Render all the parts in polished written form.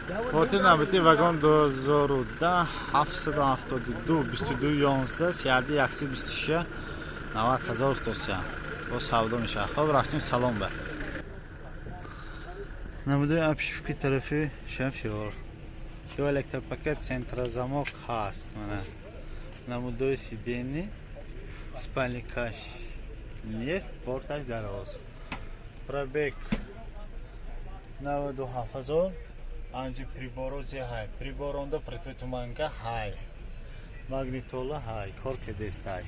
کارت نبودی وگان 2010 772 22 11 سیاردی 126 90,000 توسیا باز سودا میشه. خب رفتیم سلام به نموده ابشفکی طرفی شنفیور دو الکتروپاکت سنتر زماک هست. نموده سیدینی спальникаш есть, портаж дароз. Пробег 92,000. Анжи приборози хай. Приборонда притветуманга хай. Магнитола хай. Корке дестай.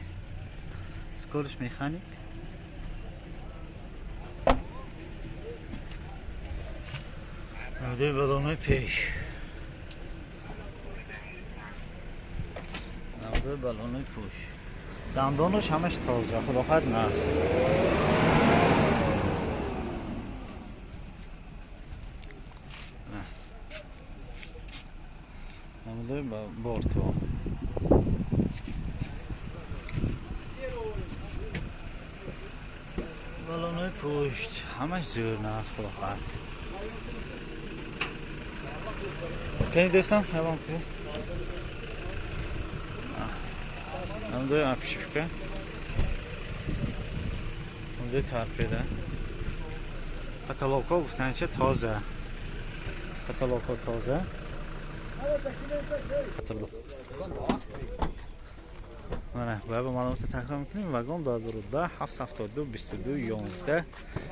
Скорость механик. Навде баллоны пеш. Навде баллоны пуш. دندانش همش تازه خداخد نه. نمیده بارتو بالونای پشت همش زور نه از خداخد. کنی دستم هوام کنی نمیده اپشیفکه نمیده ترپیده کاتالوگا گفتن چه تازه کاتالوگا تازه mana bu ma'lumotni takror qiling. Vagon 2010 772 22 11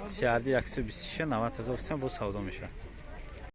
سیاردی 123 90,000 bu savdo میشه.